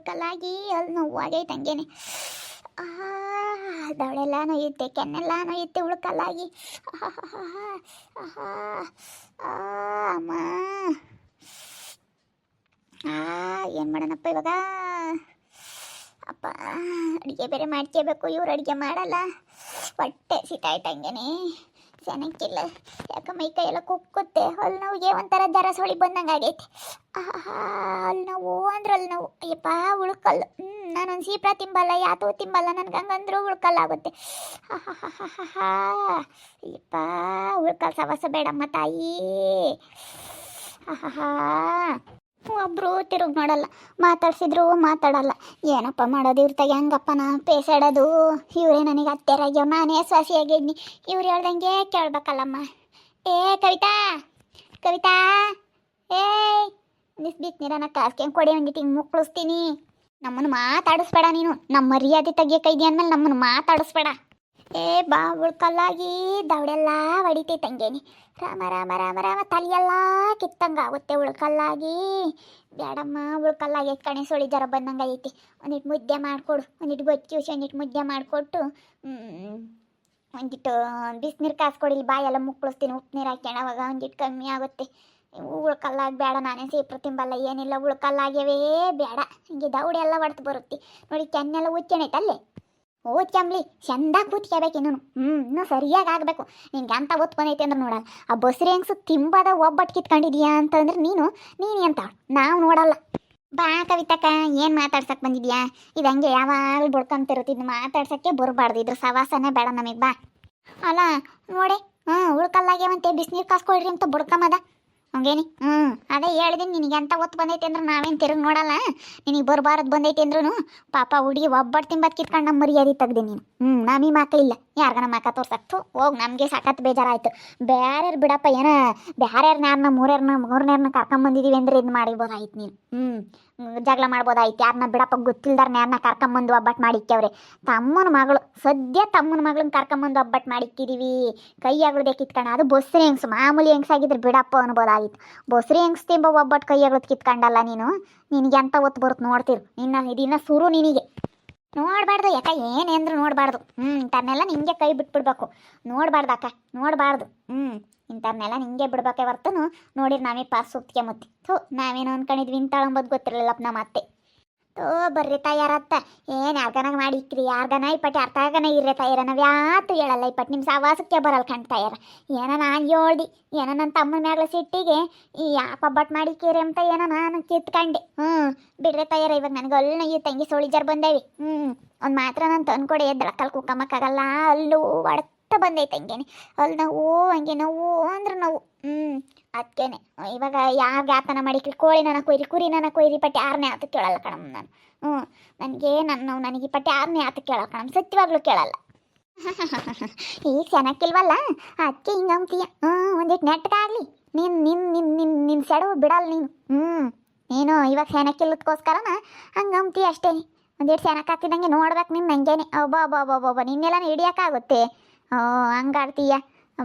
ಉಳ್ಕಲ್ಲಾಗಿ ಅಲ್ಲಿ ನೋವಾಗೈತೆ ಹಂಗೇನೆ. ದವಳೆಲ್ಲ ನೋಯುತ್ತೆ, ಕೆನ್ನೆಲ್ಲ ನೋಯುತ್ತೆ ಉಳ್ಕಲ್ಲಾಗಿ. ಅಮ್ಮ ಏನು ಮಾಡೋಣಪ್ಪ ಇವಾಗ. ಅಪ್ಪ ಅಡುಗೆ ಬೇರೆ ಮಾಡ್ಕೋಬೇಕು, ಇವ್ರು ಅಡುಗೆ ಮಾಡಲ್ಲ. ಹೊಟ್ಟೆ ಸಿತಾಯ್ತು ಹಂಗೇನೆ, ಚೆನ್ನಾಗಿಲ್ಲ. ಯಾಕೆ ಮೈ ಕೈ ಎಲ್ಲ ಕುಕ್ಕುತ್ತೆ. ಅಲ್ಲಿ ನೋವಿಗೆ ಒಂಥರ ದರಸೊಳಿ ಬಂದಂಗೆ ಆಗೈತೆ. ಅಲ್ಲಿ ನೋವು ಅಂದ್ರೆ ಅಲ್ಲಿ ನೋವು. ಅಯ್ಯಪ್ಪ ಉಳ್ಕಲ್ಲು. ನಾನೊಂದು ಸೀಪ್ರ ತಿಂಬಲ್ಲ, ಯಾತೂ ತಿಂಬಲ್ಲ, ನನಗೆ ಹಂಗಂದ್ರೂ ಉಳ್ಕಲ್ಲಾಗುತ್ತೆ. ಅಯ್ಯಪ್ಪ ಉಳ್ಕಲ್ ಸವಾಸ ಬೇಡಮ್ಮ ತಾಯಿ. ಒಬ್ಬರು ತಿರುಗಿ ನೋಡಲ್ಲ, ಮಾತಾಡ್ಸಿದ್ರು ಮಾತಾಡಲ್ಲ. ಏನಪ್ಪ ಮಾಡೋದು ಇವ್ರ ತಗ ಹೆಂಗಪ್ಪ ನಾ ಪೇಸಾಡೋದು. ಇವರೇ ನನಗೆ ಹತ್ತೆರಾಗ್ಯವ, ನಾನೇ ಸ್ವಾಸಿಯಾಗಿದ್ನಿ. ಇವ್ರು ಹೇಳ್ದಂಗೆ ಕೇಳ್ಬೇಕಲ್ಲಮ್ಮ. ಏ ಕವಿತಾ, ಕವಿತಾ, ಏಯ್ ಬಿಸಿನೀರನ್ನ ಕಾಸ್ಕೊಂಡು ಕೊಡಿ, ಹಂಗಿಟ್ಟು ಹಿಂಗೆ ಮುಕ್ಕಳಿಸ್ತೀನಿ. ನಮ್ಮನ್ನು ಮಾತಾಡಿಸ್ಬೇಡ ನೀನು. ನಮ್ಮ ಮರ್ಯಾದೆ ತೆಗಿಯಕೈದಿ ಅಂದಮೇಲೆ ನಮ್ಮನ್ನು ಮಾತಾಡಿಸ್ಬೇಡ. ಏ ಬಾ ಉಳ್ಕಲ್ಲಾಗಿ ದವಡೆಲ್ಲ ಹೊಡಿತೈತೆ ಹಂಗೇನಿ. ರಾಮ ರಾಮ ರಾಮ ರಾಮ ತಲೆಯೆಲ್ಲ ಕಿತ್ತಂಗೆ ಆಗುತ್ತೆ ಉಳ್ಕಲ್ಲಾಗಿ. ಬೇಡಮ್ಮ ಉಳ್ಕಲ್ಲಾಗಿ ಕಣೆ ಸೊಳಿ ಜರ ಬಂದಂಗೆ ಐತಿ. ಒಂದಿಟ್ಟು ಮುದ್ದೆ ಮಾಡಿಕೊಡು, ಒಂದಿಟ್ಟು ಗೊಜ್ಜಿ ಒಂದಿಟ್ಟು ಮುದ್ದೆ ಮಾಡಿಕೊಟ್ಟು ಒಂದಿಟ್ಟು ಬಿಸಿನೀರು ಕಾಸ್ಕೊಡಿ. ಇಲ್ಲಿ ಬಾಯೆಲ್ಲ ಮುಕ್ಕಳಿಸ್ತೀನಿ, ಉಪ್ಪು ನೀರು ಹಾಕ್ಯಣ, ಅವಾಗ ಒಂದಿಟ್ಟು ಕಮ್ಮಿ ಆಗುತ್ತೆ. ಉಳ್ಕಲ್ಲಾಗಿ ಬೇಡ, ನಾನೇ ಸೇಪ್ರು ತಿಂಬಲ್ಲ, ಏನಿಲ್ಲ. ಉಳ್ಕಲ್ಲಾಗ್ಯವೇ ಬೇಡ. ಹಿಂಗೆ ದವಡೆ ಎಲ್ಲ ಹೊಡ್ತು ಬರುತ್ತೆ ನೋಡಿ. ಕೆನ್ನೆಲ್ಲ ಉಚ್ಚಣೈತೆ ಅಲ್ಲೇ. ಓದ್ಕಂಬ್ಲಿ ಚಂದಾಗಿ ಕೂತ್ಕೋಬೇಕು ಇನ್ನೂ ಸರಿಯಾಗಿ ಆಗಬೇಕು. ನಿನ್ಗೆ ಅಂತ ಒತ್ತು ಬಂದೈತೆ ಅಂದ್ರೆ ನೋಡಲ್ಲ. ಆ ಬಸ್ರಿ ಹೆಂಗ್ಸು ತಿಂಬದ ಒಬ್ಬಟ್ಟು ಕಿತ್ಕೊಂಡಿದ್ಯಾ ಅಂತಂದ್ರೆ ನೀನು ಅಂತ ನಾವು ನೋಡಲ್ಲ. ಬಾ ಕವಿತಕ್ಕ, ಏನು ಮಾತಾಡ್ಸಕ್ಕೆ ಬಂದಿದ್ಯಾ? ಇದು ಹಂಗೆ ಯಾವಾಗಲೂ ಬಡ್ಕೊಂತಿರುತ್ತಿದ್ದು, ಮಾತಾಡ್ಸೋಕ್ಕೆ ಬರಬಾರ್ದು. ಇದ್ರ ಸವಾಸನೇ ಬೇಡ ನಮಗೆ. ಬಾ ಅಲ್ಲ ನೋಡಿ, ಉಳ್ಕಲ್ಲಾಗ್ಯವಂತೆ ಬಿಸಿನೀರು ಕಾಸ್ಕೊಳ್ರಿ ಅಂತ ಬಡ್ಕೊಂಬದ ಹಂಗೇನಿ. ಅದೇ ಹೇಳಿದೀನಿ ನಿನಗೆ ಅಂತ ಒತ್ತು ಬಂದೈತೆ ಅಂದ್ರೆ ನಾವೇನು ತಿರುಗಿ ನೋಡಲ್ಲ. ನಿನಗೆ ಬರಬಾರದು ಬಂದೈತೆ ಅಂದ್ರೂ ಪಾಪ ಹುಡುಗಿ ಒಬ್ಬಟ್ಟು ತಿಂಬತ್ತು ಕಿತ್ಕೊಂಡು ನಮ್ಮ ಮರ್ಯಾದೆ ತೆಗ್ದೆ ನೀನು. ನಮಗೆ ಮಾಕ ಇಲ್ಲ, ಯಾರಿಗಾನ ಮಾಕ ತೋರ್ಸಕ್ತು ಹೋಗಿ. ನಮಗೆ ಸಖತ್ ಬೇಜಾರಾಯಿತು. ಬೇರೆಯವ್ರು ಬಿಡಪ್ಪ, ಏನೋ ಬೇರೆಯವ್ರನ್ನ ಮೂರನೇರ್ನ ಕರ್ಕೊಂಬಂದಿದ್ದೀವಿ ಅಂದರೆ ಇದು ಮಾಡಿರ್ಬೋದಾಯ್ತು ನೀನು. ಜಗಳ ಮಾಡ್ಬೋದಾಯ್ತು. ಯಾರನ್ನ ಬಿಡಪ್ಪ ಗೊತ್ತಿಲ್ದಾರನ್ನ ಯಾರನ್ನ ಕರ್ಕೊಂಬಂದು ಒಬ್ಬಟ್ಟು ಮಾಡಿಕ್ಕವ್ರೆ. ತಮ್ಮನ ಮಗಳು ಸದ್ಯ ತಮ್ಮನ ಮಗಳನ್ನ ಕರ್ಕೊಂಬಂದು ಒಬ್ಬಟ್ಟು ಮಾಡಿಕ್ಕಿದ್ದೀವಿ. ಕೈಯಾಗಳ್ದೆ ಕಿತ್ಕೊಂಡು. ಅದು ಬಸ್ರಿ ಹೆಂಗ್ಸು, ಮಾಮೂಲಿ ಹೆಂಗ್ಸಾಗಿದ್ರೆ ಬಿಡಪ್ಪ ಅನ್ಬೋದಾಗಿತ್ತು. ಬಸ್ರಿ ಹೆಂಗ್ಸ್ ತಿಂಬ ಒಬ್ಬಟ್ಟು ಕೈಯಾಗಳ್ದು ಕಿತ್ಕೊಂಡಲ್ಲ ನೀನು. ನಿನಗೆ ಅಂತ ಒತ್ತು ಬರುತ್ತೆ ನೋಡ್ತಿರು. ಇದನ್ನ ಸುರು ನಿನಗೆ ನೋಡಬಾರ್ದು. ಯಾಕೆ ಏನೇಂದ್ರು ನೋಡಬಾರ್ದು. ಇಂಥವ್ರನ್ನೆಲ್ಲ ನಿಂಗೆ ಕೈ ಬಿಟ್ಬಿಡ್ಬೇಕು. ನೋಡಬಾರ್ದು ಅಕ್ಕ, ನೋಡಬಾರ್ದು. ಇಂಥವ್ರನ್ನೆಲ್ಲ ನಿಂಗೆ ಬಿಡ್ಬೇಕೆ ಹೊರ್ತನು ನೋಡಿರಿ ನಾವೇ ಪಾಸ್ ಸುತ್ತಿಗೆ ಮುತ್ತಿ. ನಾವೇನೋ ಅನ್ಕೊಂಡಿದ್ವಿ ಇಂತಾಳಂಬದು ಗೊತ್ತಿರಲಿಲ್ಲಪ್ಪ ನಮ್ಮ ಅತ್ತೆ. ಬರ್ರಿ ತಯಾರತ್ತ. ಏನು ಯಾರ್ಗನಾಗ ಮಾಡಿ ಇಕ್ರಿ, ಯಾರ್ಗನ ಇಪ್ಪಟ್ಟು ಯಾರ್ಗಾಗನ ಇರ್ರೆ ತಯಾರ. ನಾವು ಯಾತು ಹೇಳಲ್ಲ ಇಪ್ಪಟ್ಟು. ನಿಮ್ಮ ಸವಾಸಕ್ಕೆ ಬರಲ್ಲ ಕಣ್ ತಯಾರ. ಏನೋ ನಾನು ಹೇಳ್ದು, ಏನೋ ನನ್ನ ತಮ್ಮನ ಮ್ಯಾಗಳ ಸಿಟ್ಟಿಗೆ ಈ ಯಾಕೆ ಒಬ್ಬಟ್ಟು ಮಾಡಿಕ್ಕಿರಿ ಅಂತ ಏನೋ ನಾನು ಕಿತ್ಕೊಂಡೆ. ಬಿಡ್ರೆ ತಯಾರ. ಇವಾಗ ನನಗೆ ಅಲ್ಲಿ ಈ ತಂಗಿ ಸೋಳಿಜರ್ ಬಂದೇವಿ. ಒಂದು ಮಾತ್ರ ನಾನು ತಂದ್ಕೊಡೆ, ದಳಕಲ್ ಕುಕ್ಕಮ್ಮಕ್ಕಾಗಲ್ಲ. ಅಲ್ಲೂ ಒಡ್ತ ಬಂದೈತೆ ಹಂಗೇನೆ. ಅಲ್ಲಿ ನೋವು ಹಂಗೆ ನೋವು ಅಂದ್ರೆ ನೋವು. ಅದಕ್ಕೇನೆ ಇವಾಗ ಯಾರು ಯಾತನ ಮಾಡಿಕ್ರಿ, ಕೋಳಿ ನನ್ನ ಕೊಯ್ರಿ, ಕುರಿ ನನ್ನ ಕೊಯ್ರಿ, ಪಟ್ಟಿ ಯಾರನ್ನೇ ಆತ ಕೇಳಲ್ಲ ಕಣಮ್ಮ ನಾನು. ನನಗೆ ನನಗೆ ಪಟ್ಟಿ ಯಾರನ್ನೇ ಆತ ಕೇಳಲ್ಲ ಕಣಮ್ಮ, ಸತ್ಯವಾಗ್ಲೂ ಕೇಳಲ್ಲ. ಈಗ ಚೆನ್ನಾಗಿಲ್ವಲ್ಲ ಅದಕ್ಕೆ ಹಿಂಗಂತೀಯ. ಒಂದಿಟ್ಟು ನೆಟ್ಟಗಾಗಲಿ ನಿನ್ನ ಸೆಡವು ಬಿಡಲ್ಲ ನೀನು. ನೀನು ಇವಾಗ ಸೆನಕ್ಕಿಲ್ಲದಕ್ಕೋಸ್ಕರನ ಹಂಗಂತೀಯ ಅಷ್ಟೇ. ಒಂದಿಟ್ಟು ಸೆನಕ್ಕೆ ಹಾಕಿದಂಗೆ ನೋಡ್ಬೇಕು ನೀನು ನಂಗೇನೆ. ಒಬ್ಬ ನಿನ್ನೆಲ್ಲ ಹಿಡಿಯೋಕ್ಕಾಗುತ್ತೆ. ಹಂಗಾಡ್ತೀಯ.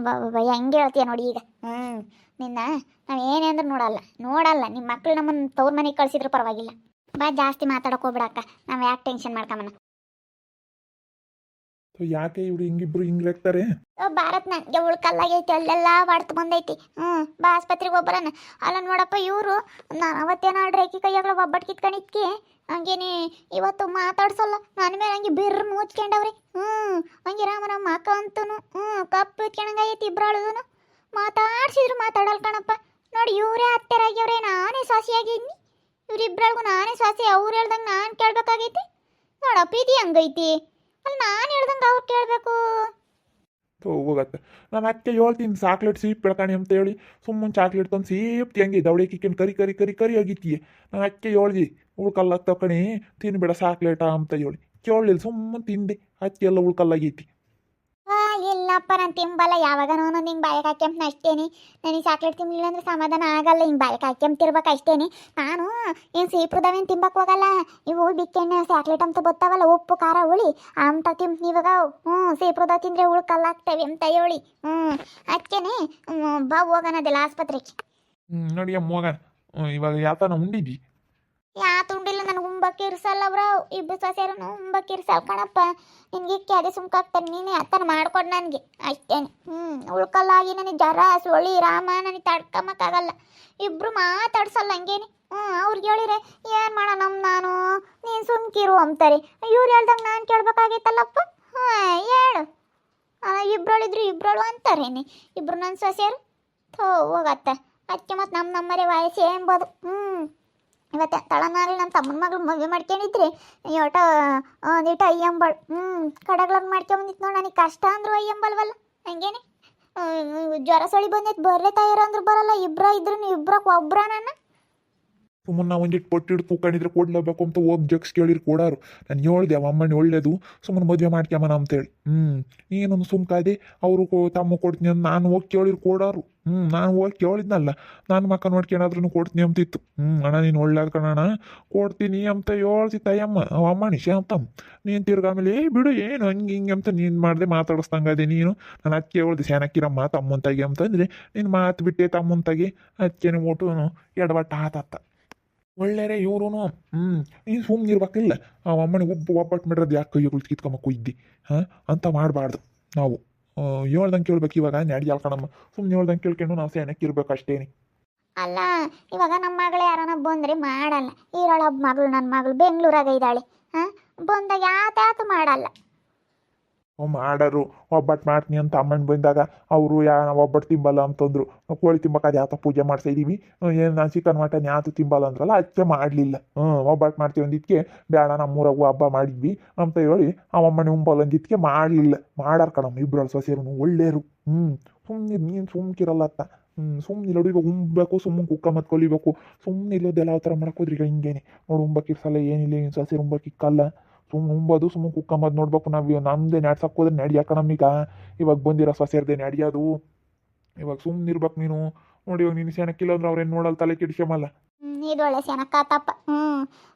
ಹೆಂಗೆ ಹೇಳ್ತೀಯ ನೋಡಿ ಈಗ. ನಿನ್ನ ನಾವು ಏನೇ ಅಂದ್ರೆ ನೋಡಲ್ಲ. ನಿಮ್ಮ ಮಕ್ಳು ನಮ್ಮನ್ನು ತವ್ರ ಮನೆಗೆ ಕಳಿಸಿದ್ರು ಪರವಾಗಿಲ್ಲ. ಬಾ ಜಾಸ್ತಿ ಮಾತಾಡೋಕೆ ಹೋಗ್ಬಿಡಕ್ಕ. ನಾವು ಯಾಕೆ ಟೆನ್ಷನ್ ಮಾಡ್ಕೊಂಬನ. ಯಾಕೆ ಇವ್ರು ಹಿಂಗಿಬ್ರು ಹಿಂಗ್ಲಾಗ್ತಾರೆ? ಭಾರತ್ ನನಗೆ ಉಳ್ಕಲ್ಲಾಗೈತಿ, ಅಲ್ಲೆಲ್ಲ ಹೊಡ್ತು ಬಂದೈತಿ. ಬಾ ಆಸ್ಪತ್ರೆಗೆ ಒಬ್ಬರನ್ನ. ಅಲ್ಲ ನೋಡಪ್ಪ, ಇವರು ನಾನು ಅವತ್ತೇನೋ ರೇಖಿ ಕೈಯಾಗಳ ಒಬ್ಬಟ್ಟು ಕಿತ್ಕೊಂಡಿದ್ಕೆ ಹಂಗೇನೆ ಇವತ್ತು ಮಾತಾಡ್ಸಲ್ಲ. ನನ್ನ ಮೇಲೆ ಹಂಗೆ ಬಿರ್ರು ಮುಚ್ಕೊಂಡವ್ರಿ. ಹಂಗೆ ರಾಮರಾಮ ಅಕ್ಕ ಅಂತೂ ಕಪ್ಪು ಇಟ್ಕೊಂಡಂಗೈತಿ. ಇಬ್ರಾಳದನು ಮಾತಾಡ್ಸಿದ್ರು ಮಾತಾಡಲ್ಲ ಕಣಪ್ಪ. ನೋಡಿ ಇವರೇ ಹತ್ತೆರಾಗ್ಯವ್ರೆ, ನಾನೇ ಸ್ವಾಸಿಯಾಗಿದ್ನಿ. ಇವರಿಬ್ರಾಳಿಗೂ ನಾನೇ ಸ್ವಾಸಿ. ಅವ್ರು ಹೇಳ್ದಂಗೆ ನಾನು ಕೇಳ್ಬೇಕಾಗೈತಿ. ನೋಡಪ್ಪ ಇದು ಹಂಗೈತಿ. ಅಲ್ಲಿ ನಾನು ಹೇಳ್ದಂಗೆ ಅವ್ರು ಕೇಳಬೇಕು. ಹೋಗತ್ತೆ. ನಾನು ಅಕ್ಕೆ ಹೇಳ್ತೀನಿ ಚಾಕ್ಲೇಟ್ ಸೀಪ್ ಬೆಳ್ಕಾಣಿ ಅಂತ ಹೇಳಿ ಸುಮ್ಮನೆ ಚಾಕ್ಲೇಟ್ ತಂದು ಸೀಪ್ತಿ ಹಂಗೆ ದವಡೆ ಕಿಕ್ಕಂಡು ಕರಿ ಆಗಿತ್ತೀಯ. ನಾನು ಅಕ್ಕೆ ಹೇಳ್ದಿ ಉಳ್ಕಲ್ಲ ತಕಣಿ ತಿನ್ಬೇಡ ಚಾಕ್ಲೇಟ ಅಂತ ಹೇಳಿ ಕೇಳಲಿಲ್ಲ. ಸುಮ್ಮನೆ ತಿಂದೆ, ಅಕ್ಕಿ ಎಲ್ಲ ಉಳ್ಕಲ್ಲಾಗೈತಿ. ಇಲ್ಲಪ್ಪ ನಾನು ತಿಂಬಲ್ಲ. ಯಾವಾಗನೋ ಒಂದೊಂದು ಹಿಂಗೆ ಬಾಯಕ್ಕೆ ಹಾಕ್ಯಂಪ್ನ ಅಷ್ಟೇನೆ. ನನಗೆ ಚಾಕ್ಲೇಟ್ ತಿನ್ನಲಿಲ್ಲ ಅಂದರೆ ಸಮಾಧಾನ ಆಗಲ್ಲ. ಹಿಂಗೆ ಬಾಯಕ್ಕೆ ಹಾಕ್ಯಂತಿರ್ಬೇಕು ಅಷ್ಟೇನೆ. ನಾನು ಏನು ಸೀಪ್ರದವೇನು ತಿಂಬಕ್ಕೆ ಹೋಗಲ್ಲ. ಇವು ಬಿಕ್ಕೆಣ್ಣೆ ಚಾಕ್ಲೇಟ್ ಅಂತ ಗೊತ್ತಾವಲ್ಲ, ಉಪ್ಪು ಖಾರ ಹುಳಿ ಅಂತ ಇವಾಗ. ಸೀಪ್ರದ ತಿಂದರೆ ಉಳ್ಕಲ್ಲಾಗ್ತೇವೆ ಅಂತ ಹೇಳಿ. ಅದಕ್ಕೇನೆ ಬಾ ಹೋಗೋಣದೆಲ್ಲ ಆಸ್ಪತ್ರೆಗೆ. ನೋಡಿ ಅಮ್ಮ ಹೋಗೋಣ. ಇವಾಗ ಯಾತನ ಉಂಡಿದ್ದಿ? ಯಾತು ಉಂಡಿಲ್ಲ. ನನಗೆ ಉಂಬಕ್ಕೆ ಇರ್ಸಲ್ಲ ಅವ್ರ ಇಬ್ಬರು ಸೊಸೆಯರನ್ನು ಉಂಬಕ್ಕೆ ಇರ್ಸಲ್ಲ ಕಣಪ್ಪ. ನಿನ್ಗೆ ಅದೇ ಸುಮ್ಕಾಗ್ತಾನೆ, ನೀನೇ ಆತನ ಮಾಡ್ಕೊಡು ನನಗೆ ಅಷ್ಟೇನೆ. ಉಳ್ಕಲ್ಲಾಗಿ ನನಗೆ ಜರ ಸೊಳಿ ರಾಮ ನನಗೆ ತಡ್ಕೊಂಬಕ್ಕಾಗಲ್ಲ. ಇಬ್ಬರು ಮಾತಾಡ್ಸಲ್ಲ ಹಂಗೇನೆ. ಅವ್ರಿಗೆ ಹೇಳಿರೆ ಏನು ಮಾಡೋಣ ನಾನು, ನೀನು ಸುಮ್ಕಿರು ಅಂತಾರೆ. ಇವ್ರು ಹೇಳ್ದಂಗೆ ನಾನು ಕೇಳ್ಬೇಕಾಗೈತಲ್ಲಪ್ಪ. ಹೇಳು, ಇಬ್ರಳಿದ್ರು ಇಬ್ರಳು ಅಂತಾರೇನೆ, ಇಬ್ರು ನನ್ನ ಸೊಸೆಯರು. ಹೋಗತ್ತ ಅದಕ್ಕೆ ಮತ್ತು ನಮ್ಮರೆ ವಯಸ್ಸು ಎಂಬೋದು. ಇವತ್ತು ತಳನಾಗಲಿ ನಮ್ಮ ತಮ್ಮನ ಮಗಳು ಮದುವೆ ಮಾಡ್ಕೊಂಡಿದ್ರೆ ಒಟ ಒಂದಿಟ್ಟು ಅಯ್ಯಂಬಳು. ಕಡಗ್ಲಾಗ ಮಾಡ್ಕೊಂಬಂದಿತ್ತು ನೋಡಿ. ನನಗೆ ಕಷ್ಟ ಅಂದ್ರು ಅಯ್ಯಂಬಲ್ವಲ್ಲ. ಹಂಗೇನೆ ಜ್ವರ ಸೊಳಿ ಬಂದೈತೆ ಬರ್ರೆ ತಯಾರು ಅಂದ್ರು ಬರಲ್ಲ. ಇಬ್ರು ಇಬ್ರಕ್ಕೆ ಒಬ್ರ ನನ್ನ ಸುಮ್ಮನೆ ನಾವು ಒಂದಿಟ್ಟು ಪೊಟ್ಟಿಟ್ಟು ಕೂಕೊಂಡಿದ್ರೆ ಕೊಡ್ಲೇಬೇಕು ಅಂತ ಹೋಗಿ ಜಗ್ಸ್ ಕೇಳಿರಿ ಕೊಡಾರು. ನಾನು ಹೇಳ್ದೆ ಅಮ್ಮಣ್ಣಿ ಒಳ್ಳೇದು ಸುಮ್ಮನೆ ಮದುವೆ ಮಾಡ್ಕ್ಯಮನ ಅಂತೇಳಿ. ಏನೊಂದು ಸುಮ್ಕಾದೆ ಅವರು ತಮ್ಮ ಕೊಡ್ತೀನಿ ಅಂತ ನಾನು ಹೋಗಿ ಕೇಳಿರಿ ಕೊಡಾರು. ನಾನು ಹೋಗಿ ಕೇಳಿದ್ನಲ್ಲ, ನಾನು ಮಕ್ಕ ನೋಡ್ಕೊಂಡಾದ್ರೂ ಕೊಡ್ತೀನಿ ಅಂತಿತ್ತು. ಅಣ್ಣ ನೀನು ಒಳ್ಳೇದು ಕಣಣ್ಣ ಕೊಡ್ತೀನಿ ಅಂತ ಹೇಳ್ತಿತ್ತಯ್ಯಮ್ಮ ಅವ ಅಮ್ಮಣಿ ಶಾಂತಮ್ಮ. ನೀನು ತಿರ್ಗಾಮೇಲೆ ಬಿಡು ಏನು ಹಂಗೆ ಹಿಂಗೆ ಅಂತ ನೀನು ಮಾಡಿದೆ ಮಾತಾಡಿಸ್ದಂಗದೆ ನೀನು. ನಾನು ಅದಕ್ಕೆ ಹೇಳ್ದೆ ಶಾನಕ್ಕಿರಮ್ಮ ತಮ್ಮಂತಾಗಿ ಅಂತಂದರೆ ನೀನು ಮಾತು ಬಿಟ್ಟೆ ತಮ್ಮಂತಾಗಿ ಅದಕ್ಕೇನೆ ಓಟು ಎಡವಟ್ಟ ಆತತ್ತ. ಒಳ್ಳೆಯರೇ ಇವ್ರು. ನೀನು ಸುಮ್ಮನೆ ಇರ್ಬೇಕಿಲ್ಲ. ಆ ಅಮ್ಮನಿಗೆ ಒಬ್ಬಟ್ಟು ಮಾಡಿರೋದು ಯಾಕೆ ಕೈಗಳು ಕಿತ್ಕೊಂಬ ಇದ್ದಿ ಅಂತ ಮಾಡಬಾರ್ದು. ನಾವು ಹೇಳ್ದಂಗೆ ಕೇಳ್ಬೇಕು. ಇವಾಗ ನಡಿ ಕಣಮ್ಮ, ಸುಮ್ಮನೆ ಹೇಳ್ದಂಗೆ ಕೇಳ್ಕೊಂಡು ನಾವು ಸೇನಕ್ಕೆ ಇರ್ಬೇಕು ಅಷ್ಟೇನೆ. ಅಲ್ಲ ಇವಾಗ ನಮ್ಮ ಮಗಳು ಯಾರನ್ನ ಬಂದರೆ ಮಾಡಲ್ಲ. ಈರೊಳೊಬ್ಬ ಮಗಳು, ನನ್ನ ಮಗಳು ಬೆಂಗಳೂರಾಗ ಇದ್ದಾಳೆ. ಬಂದಾಗ ಯಾತಾತು ಮಾಡಲ್ಲ. ಮಾಡರು ಒಬ್ಬಟ್ಟು ಮಾಡ್ತೀನಿ ಅಂತ ಅಮ್ಮನ ಬಂದಾಗ ಅವರು ಒಬ್ಬಟ್ಟು ತಿಂಬಲ್ಲ ಅಂತಂದ್ರು. ಕೋಳಿ ತಿಂಬಕ್ಕೆ ಅದು ಯಾತ ಪೂಜೆ ಮಾಡ್ತಾಯಿದ್ದೀವಿ, ಏನು ನಾನು ಚಿಕನ್ ಮಟನ್ ಯಾತು ತಿಂಬಲ್ಲ ಅಂದ್ರಲ್ಲ ಅದಕ್ಕೆ ಮಾಡಲಿಲ್ಲ. ಒಬ್ಬಟ್ಟು ಮಾಡ್ತೀವಿ ಅಂದಿದ್ದಕ್ಕೆ ಬೇಡ ನಮ್ಮೂರಾಗೂ ಹಬ್ಬ ಮಾಡಿದ್ವಿ ಅಂತ ಹೇಳಿ ಅಮ್ಮನ ಉಂಬಲ್ಲ ಅಂದಿದ್ದಕ್ಕೆ ಮಾಡಲಿಲ್ಲ. ಮಾಡಾರ ಕಣಮ್ಮ ಇಬ್ಬರು ಸೊಸೆರು ಒಳ್ಳೆಯರು. ಸುಮ್ಮನೆ ನೀನು ಸುಮ್ಕಿರಲ್ಲತ್ತ. ಸುಮ್ಮನೆ ಇಲ್ಲೋಡು. ಇವಾಗ ಉಂಬೇಕು ಸುಮ್ಮನೆ ಕುಕ್ಕ ಮತ್ತು ಕೊಲಿಬೇಕು. ಸುಮ್ಮನೆ ಇಲ್ಲೋದೆಲ್ಲ ಯಾವ ಥರ ಮಾಡಕ್ಕೋದ್ರಿ ಈಗ ಹಿಂಗೇನೆ ನೋಡು. ಉಂಬಕ್ಕಿರ್ಸಲ್ಲ ಏನಿಲ್ಲ, ಏನು ಸೊಸೆರು ಉಂಬಕ್ಕಿಕ್ಕಲ್ಲ. ಸುಮ್ಮನೆ ಉಂಬೋದು ಸುಮ್ಮನೆ ಕುಕ್ಕಂಬದು ನೋಡ್ಬೇಕು. ನಾವು ನಮ್ಮದೇ ನಡ್ಸಕ್ಕೆ ಹೋದ್ರೆ ನಡಿಯಾಕ ನಮೀಗ ಇವಾಗ ಬಂದಿರೋ ಸೊಸೆರ್ದೆ ನಡಿಯೋದು. ಇವಾಗ ಸುಮ್ಮನೆ ಇರ್ಬೇಕು ನೀನು. ನೋಡಿ ಇವಾಗ ನೀನು ಸೆಣಕ್ಕಿಲ್ಲ ಅಂದ್ರೆ ಅವ್ರೇನು ನೋಡಲ್ಲ, ತಲೆ ಕೆಡಿಸ್ಕೊಂಬಲ್ಲ. ಇದು ಒಳ್ಳೆ ಸೆನಕ್ಕಾತಪ್ಪ.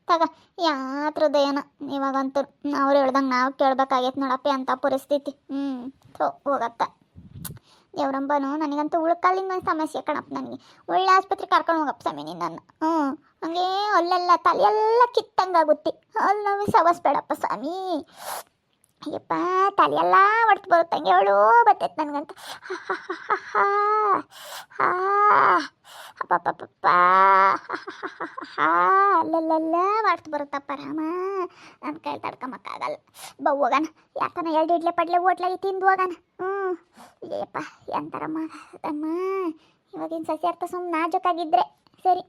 ತಗ ಯಾತ್ರದ್ದು ಏನೋ ಇವಾಗಂತೂ ಅವ್ರು ಹೇಳ್ದಂಗೆ ನಾವು ಕೇಳ್ಬೇಕಾಗೈತೆ ನೋಡಪ್ಪ ಅಂತ ಪರಿಸ್ಥಿತಿ. ಹೋಗತ್ತ ದೇವ್ರಂಬನು. ನನಗಂತೂ ಉಳ್ಕಲ್ಲಿನ ಸಮಸ್ಯೆ ಕಣಪ್ಪ. ನನಗೆ ಒಳ್ಳೆ ಆಸ್ಪತ್ರೆ ಕರ್ಕೊಂಡು ಹೋಗಪ್ಪ ಸ್ವಾಮಿ ನಿನ್ನನ್ನು. ಹಂಗೆ ಅಲ್ಲೆಲ್ಲ ತಲೆಯೆಲ್ಲ ಕಿತ್ತಂಗಾಗುತ್ತೆ. ಅಲ್ಲಿ ನಾವು ಸವಸ್ಬೇಡಪ್ಪ ಸ್ವಾಮಿ. ಅಯ್ಯಪ್ಪ ತಲೆಯೆಲ್ಲ ಹೊಡ್ತು ಬರುತ್ತೆ. ಹಂಗೆ ಅವಳು ಬರ್ತೈತೆ ನನಗಂತ. ಅಪ್ಪಪ್ಪಪ್ಪ ಅಲ್ಲೆಲ್ಲ ಹೊಡ್ತು ಬರುತ್ತಪ್ಪ ರಾಮ. ನನ್ನ ಕೈ ತಡ್ಕೊಂಬಕ್ಕಾಗಲ್ಲ. ಹೋಗೋಣ ಯಾಕನ 2 ಇಡ್ಲೆ ಪಡ್ಲೆ ಹೋಟ್ಲಾಗಿ ತಿಂದು ಹೋಗೋಣ. ಅಯ್ಯಪ್ಪ ಎಂತಾರಮ್ಮ ಅಮ್ಮ. ಇವಾಗಿನ ಸಸಿ ಅರ್ಥ ಸುಮ್ಮನೆ ನಾಜೂಕಾಗಿದ್ರೆ ಸರಿ.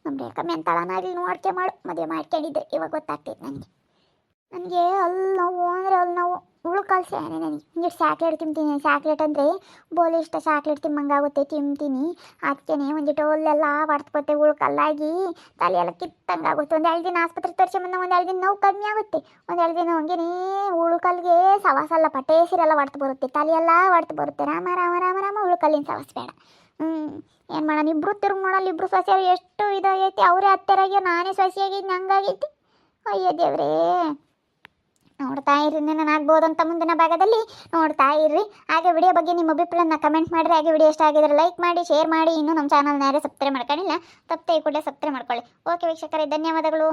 ನಮ್ಮ ರೇಖಮ್ಮೆ ಅಂತಳನಾಗಲಿ ನೋಡ್ಕೆ ಮಾಡು. ಮದುವೆ ಮಾಡ್ಕೊಂಡಿದ್ರೆ ಇವಾಗ ಗೊತ್ತಾಗ್ತೈತೆ ನನಗೆ ಅಲ್ಲಿ ನೋವು ಅಂದರೆ ಅಲ್ಲಿ ನೋವು ಉಳ್ಕಲ್ ಸೇನೆ. ನನಗೆ ಹಿಂಗೆ ಚಾಕ್ಲೇಟ್ ತಿಂತೀನಿ. ಚಾಕ್ಲೇಟ್ ಅಂದರೆ ಬೋಲಿ ಇಷ್ಟ. ಚಾಕ್ಲೇಟ್ ತಿಮ್ಮಂಗಾಗುತ್ತೆ, ತಿಂತೀನಿ. ಅದಕ್ಕೇನೆ ಒಂದಿಟ್ಟು ಅಲ್ಲೆಲ್ಲ ಹೊಡ್ಸ್ಕೊತೆ ಉಳ್ಕಲ್ಲಾಗಿ ತಲೆಯೆಲ್ಲ ಕಿತ್ತಂಗಾಗುತ್ತೆ. 1-2 ದಿನ ಆಸ್ಪತ್ರೆ ತೋರಿಸ್ಕೊಂಬಂದ 1-2 ದಿನ ನೋವು ಕಮ್ಮಿ ಆಗುತ್ತೆ. 1-2 ದಿನ ಹಂಗೇನೆ ಉಳ್ಕಲ್ಗೆ ಸವಾಸಲ್ಲ ಪಟೇಸಿರೆಲ್ಲ ಹೊಡ್ತು ಬರುತ್ತೆ. ತಲೆಯೆಲ್ಲ ಹೊಡ್ತು ಬರುತ್ತೆ. ರಾಮ ರಾಮ ರಾಮ ರಾಮ ಉಳ್ಕಲ್ಲಿನ ಸವಾಸ ಬೇಡ. ಏನು ಮಾಡೋಣ, ಇಬ್ಬರು ತಿರುಗಿ ನೋಡಲ್ಲ. ಇಬ್ಬರು ಸೊಸೆಯರು ಎಷ್ಟು ಇದಾಗೈತಿ. ಅವರೇ ಹತ್ತಿರಾಗಿ ನಾನೇ ಸೊಸೆಯಾಗಿದ್ದು ಹಂಗಾಗೈತಿ. ಅಯ್ಯೋ ದೇವ್ರೇ. ನೋಡ್ತಾ ಇರ್ರಿ, ನಾನು ಆಗ್ಬೋದಂತ ಮುಂದಿನ ಭಾಗದಲ್ಲಿ ನೋಡ್ತಾ ಇರ್ರಿ. ಹಾಗೆ ವಿಡಿಯೋ ಬಗ್ಗೆ ನಿಮ್ಮ ಅಭಿಪ್ರಾಯನ ಕಮೆಂಟ್ ಮಾಡಿರಿ. ಹಾಗೆ ವಿಡಿಯೋ ಇಷ್ಟ ಆಗಿದ್ರೆ ಲೈಕ್ ಮಾಡಿ, ಶೇರ್ ಮಾಡಿ. ಇನ್ನೂ ನಮ್ಮ ಚಾನಲ್ನ ಯಾರೇ ಸಬ್ಸ್ಕ್ರೈಬ್ ಮಾಡ್ಕೊಂಡಿಲ್ಲ ತಪ್ಪದೆ ಕೂಡಲೇ ಸಬ್ಸ್ಕ್ರೈಬ್ ಮಾಡ್ಕೊಳ್ಳಿ. ಓಕೆ ವೀಕ್ಷಕರೇ, ಧನ್ಯವಾದಗಳು.